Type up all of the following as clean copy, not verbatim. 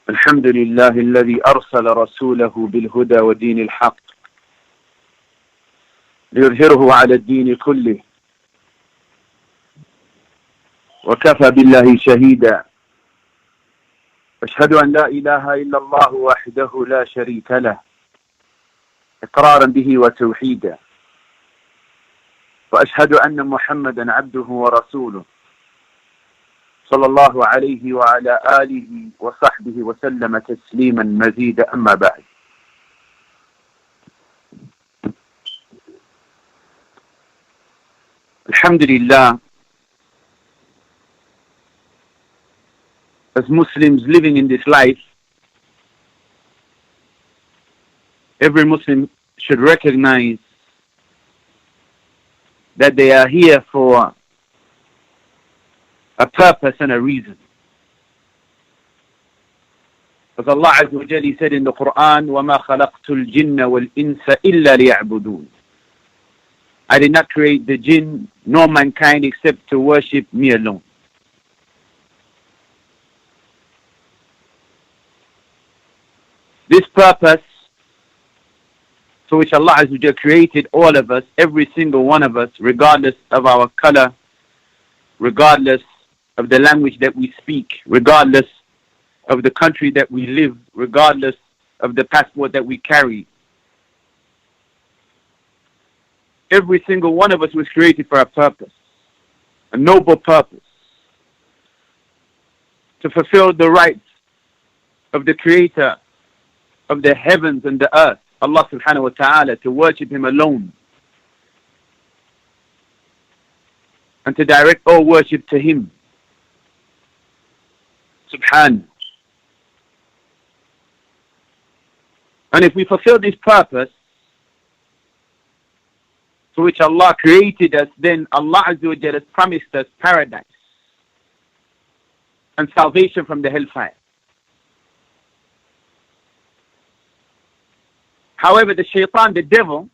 الحمد لله الذي أرسل رسوله بالهدى ودين الحق ليظهره على الدين كله وكفى بالله شهيدا. أشهد أن لا إله إلا الله وحده لا شريك له إقرارا به وتوحيدا، وأشهد أن محمدا عبده ورسوله صلى الله عليه وعلى آله وصحبه وسلم تسليما مزيدا. أما بعد، Alhamdulillah, as Muslims living in this life, every Muslim should recognize that they are here for a purpose and a reason. As Allah Azza wa Jalla said in the Quran, وَمَا خَلَقْتُ الْجِنَّ وَالْإِنسَ إِلَّا لِيَعْبُدُونَ. I did not create the jinn nor mankind except to worship me alone. This purpose for which Allah Azza wa Jalla created all of us, every single one of us, regardless of our color, regardless of the language that we speak, regardless of the country that we live, regardless of the passport that we carry. Every single one of us was created for a purpose, a noble purpose, to fulfill the rights of the Creator of the heavens and the earth, Allah subhanahu wa ta'ala, to worship Him alone, and to direct all worship to Him, subhanahu. And if we fulfill this purpose for which Allah created us, then Allah Azza wa Jalla has promised us paradise and salvation from the hellfire. However, the shaitan, the devil,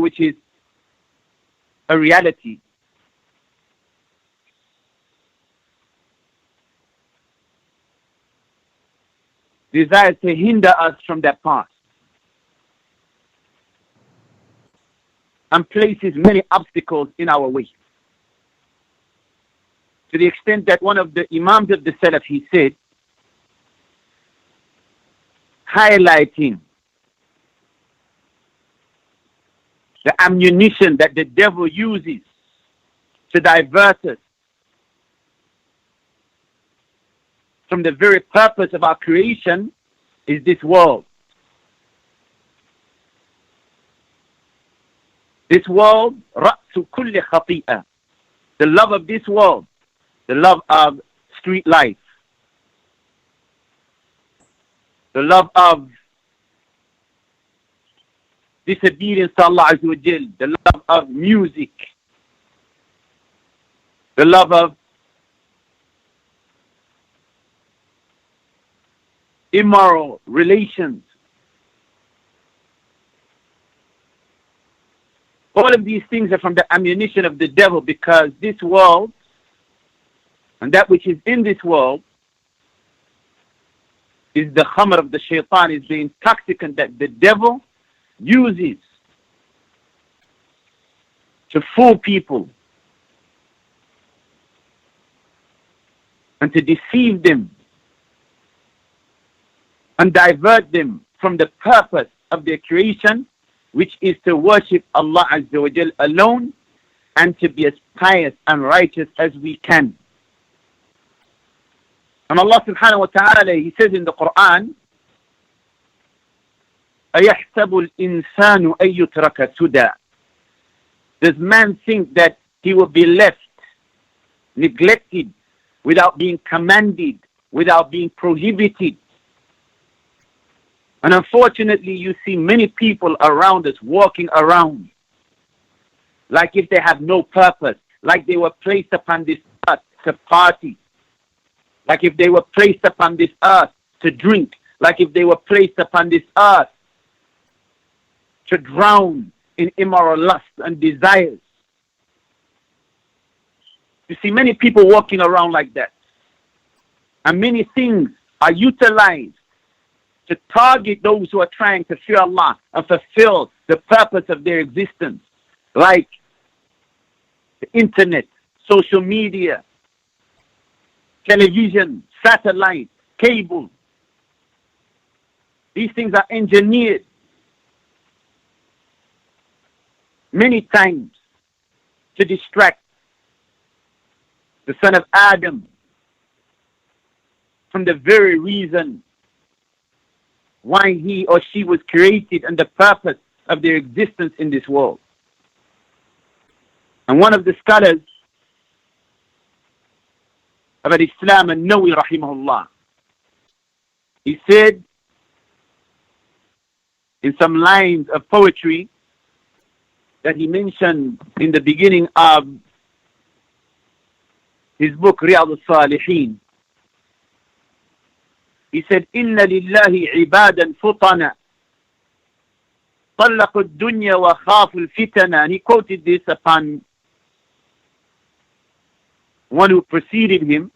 which is a reality, desires to hinder us from that path and places many obstacles in our way. To the extent that one of the Imams of the Salaf, he said, highlighting the ammunition that the devil uses to divert us from the very purpose of our creation, is this world. This world, رأس كل خطيئة. The love of this world, the love of street life, the love of disobedience to Allah Azza wa Jal, the love of music, the love of immoral relations. All of these things are from the ammunition of the devil, because this world and that which is in this world is the khamr of the shaitan, is the intoxicant that the devil uses to fool people and to deceive them and divert them from the purpose of their creation, which is to worship Allah Azza wa Jal alone and to be as pious and righteous as we can. And Allah subhanahu wa ta'ala, He says in the Quran, أَيَحْسَبُ الْإِنسَانُ أَن يُتْرَكَ سُدًى. Does man think that he will be left, neglected, without being commanded, without being prohibited? And unfortunately, you see many people around us walking around like if they have no purpose, like they were placed upon this earth to party, like if they were placed upon this earth to drink, like if they were placed upon this earth to drown in immoral lust and desires. You see many people walking around like that. And many things are utilized to target those who are trying to fear Allah and fulfill the purpose of their existence, like the internet, social media, television, satellite, cable. These things are engineered many times to distract the son of Adam from the very reason why he or she was created and the purpose of their existence in this world. And one of the scholars about Islam, An-Nawawi rahimahullah, he said in some lines of poetry that he mentioned in the beginning of his book Riyadh al-Salihin, he said, إِنَّ لِلَّهِ عِبَادًا فُطَنًا طَلَّقُوا الدُّنْيَا وَخَافُوا الْفِتَنَا. And he quoted this upon one who preceded him,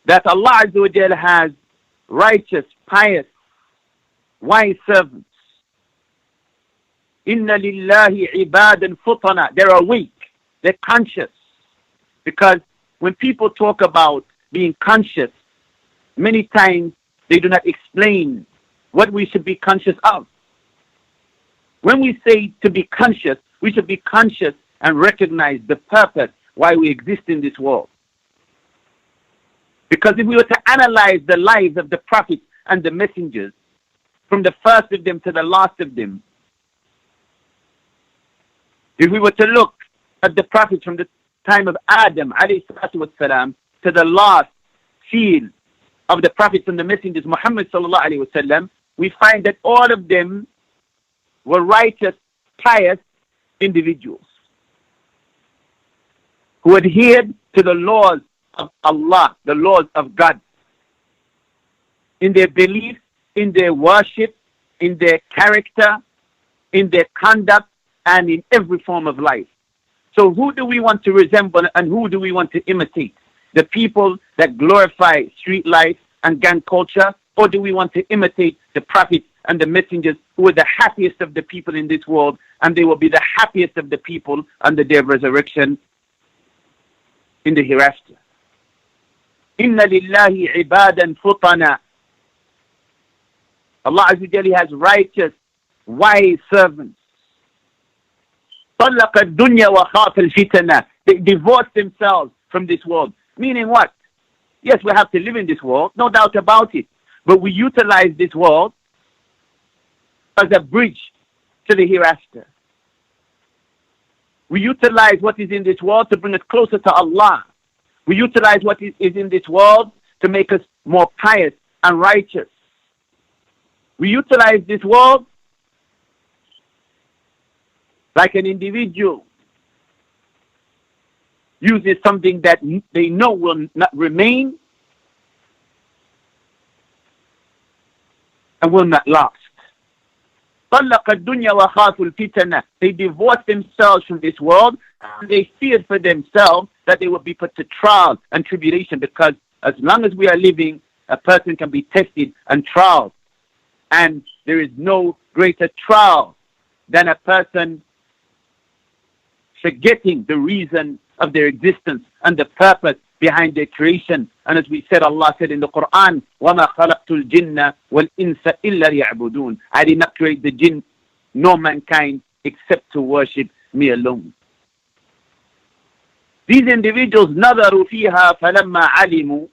that Allah Azza wa Jal has righteous, pious, wise servants. إِنَّ لِلَّهِ عِبَادًا فُطَنًا. They're awake, they're conscious. Because when people talk about being conscious, many times they do not explain what we should be conscious of. When we say to be conscious, we should be conscious and recognize the purpose why we exist in this world. Because if we were to analyze the lives of the prophets and the messengers, from the first of them to the last of them, if we were to look at the prophets from the time of Adam alayhi salatu wasalam to the last seal of the prophets and the messengers, Muhammad sallallahu alayhi wasallam, we find that all of them were righteous, pious individuals who adhered to the laws of Allah, the laws of God, in their belief, in their worship, in their character, in their conduct, and in every form of life. So who do we want to resemble and who do we want to imitate? The people that glorify street life and gang culture, or do we want to imitate the prophets and the messengers who are the happiest of the people in this world, and they will be the happiest of the people on the day of resurrection in the hereafter? Inna lillahi ibadan futana. Allah Azza wa Jalla has righteous, wise servants. طَلَّقَ الدُّنْيَا وَخَافَ الْفِتَنَةِ. They divorce themselves from this world. Meaning what? Yes, we have to live in this world, no doubt about it. But we utilize this world as a bridge to the hereafter. We utilize what is in this world to bring us closer to Allah. We utilize what is in this world to make us more pious and righteous. We utilize this world like an individual uses something that they know will not remain and will not last. طَلَّقَ الدُّنْيَا وَخَافُوا الْفِتَنَةِ. They divorced themselves from this world, and they feared for themselves that they would be put to trial and tribulation, because as long as we are living, a person can be tested and trialed. And there is no greater trial than a person forgetting the reason of their existence and the purpose behind their creation. And as we said, Allah said in the Quran, وَمَا خَلَقْتُ الْجِنَّ وَالْإِنسَ إِلَّا لِيَعْبُدُونَ. I did not create the jinn nor mankind except to worship me alone. These individuals نظروا فيها فلما علموا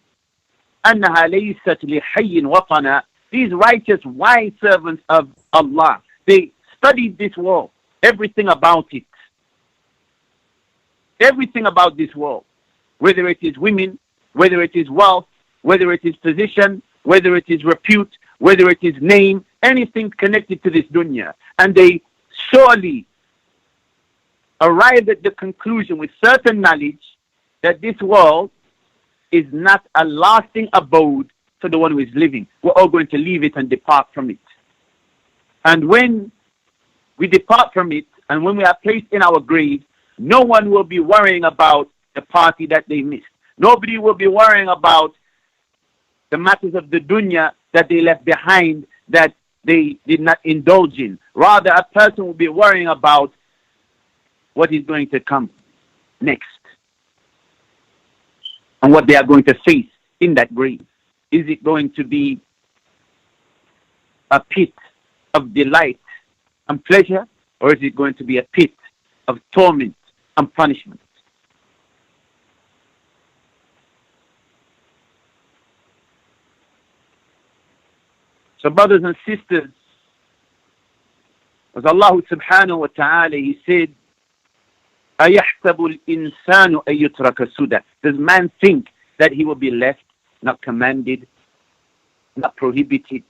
أنها ليست لحي وطنا. These righteous, wise servants of Allah, they studied this world, everything about it. Everything about this world, whether it is women, whether it is wealth, whether it is position, whether it is repute, whether it is name, anything connected to this dunya. And they surely arrived at the conclusion with certain knowledge that this world is not a lasting abode for the one who is living. We're all going to leave it and depart from it. And when we depart from it, and when we are placed in our grave, no one will be worrying about the party that they missed. Nobody will be worrying about the matters of the dunya that they left behind that they did not indulge in. Rather, a person will be worrying about what is going to come next and what they are going to face in that grave. Is it going to be a pit of delight and pleasure, or is it going to be a pit of torment and punishment? So brothers and sisters, as Allah subhanahu wa ta'ala, He said, أَيَحْسَبُ الْإِنسَانُ أَن يُتْرَكَ سُدًى. Does man think that he will be left, not commanded, not prohibited?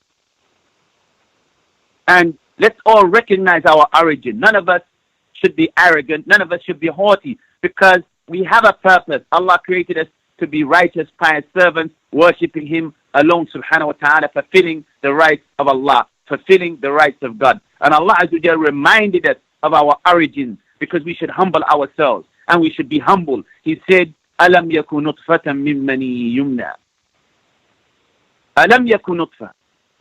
And let's all recognize our origin. None of us should be arrogant. None of us should be haughty, because we have a purpose. Allah created us to be righteous, pious servants, worshipping Him alone subhanahu wa ta'ala, fulfilling the rights of Allah, fulfilling the rights of God. And Allah Azza wa Jalla reminded us of our origins, because we should humble ourselves and we should be humble. He said, أَلَمْ يَكُنْ نُطْفَةً مِّن مَّنِيٍّ يُمْنَى. أَلَمْ يَكُنْ نُطْفَةً.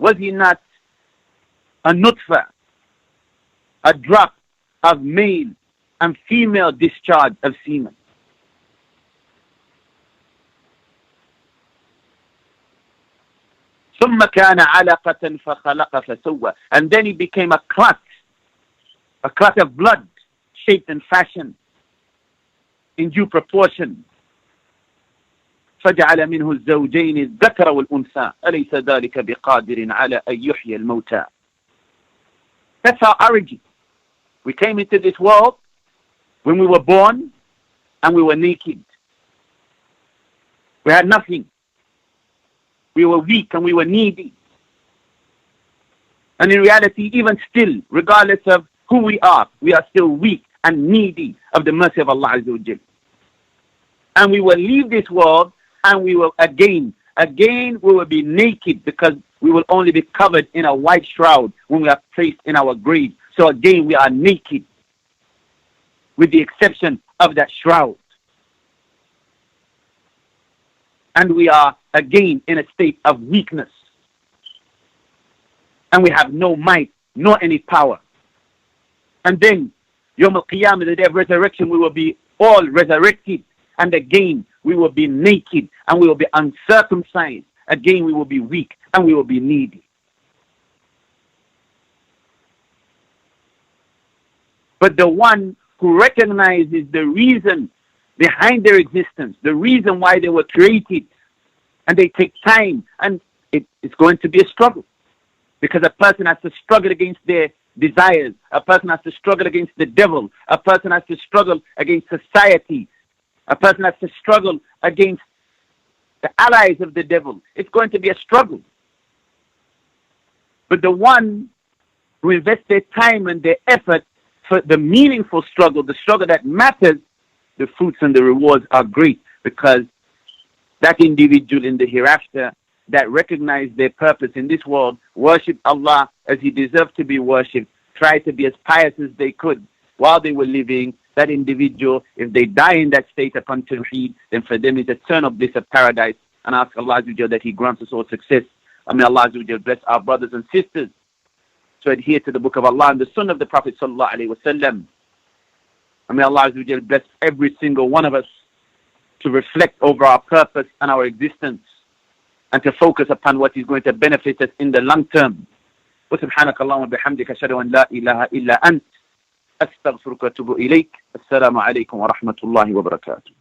Was he not a nutfa, a drop of male and female discharge of semen? ثم كان علقة فخلق فسوى. And then he became a clot of blood, shaped and fashioned in due proportion. فجعل منه الزوجين الذكر والأنثى أليس ذلك بقادر على أن يحيي الموتى. That's our origin. We came into this world when we were born and we were naked. We had nothing. We were weak and we were needy. And in reality, even still, regardless of who we are still weak and needy of the mercy of Allah Azza wa Jalla. And we will leave this world and we will again we will be naked, because we will only be covered in a white shroud when we are placed in our grave. So again, we are naked, with the exception of that shroud. And we are again in a state of weakness. And we have no might, nor any power. And then, Yawm al-Qiyamah, the day of resurrection, we will be all resurrected. And again, we will be naked and we will be uncircumcised. Again, we will be weak and we will be needy. But the one who recognizes the reason behind their existence, the reason why they were created, and they take time, and it's going to be a struggle, because a person has to struggle against their desires, a person has to struggle against the devil, a person has to struggle against society, a person has to struggle against the allies of the devil. It's going to be a struggle. But the one who invests their time and their effort for the meaningful struggle, the struggle that matters, the fruits and the rewards are great, because that individual in the hereafter that recognized their purpose in this world, worship Allah as He deserved to be worshipped, try to be as pious as they could while they were living, that individual, if they die in that state upon Tawheed, then for them is eternal bliss of paradise. And ask Allah Azza wa Jalla that He grants us all success. And may Allah Azza wa Jalla bless our brothers and sisters to adhere to the Book of Allah and the Sunnah of the Prophet Sallallahu Alaihi Wasallam. And may Allah Azza wa Jalla bless every single one of us to reflect over our purpose and our existence, and to focus upon what is going to benefit us in the long term. وسبحانك اللهم وبحمدك أشهد أن لا إله إلا أنت أستغفرك وأتوب إليك. السلام عليكم ورحمة الله وبركاته.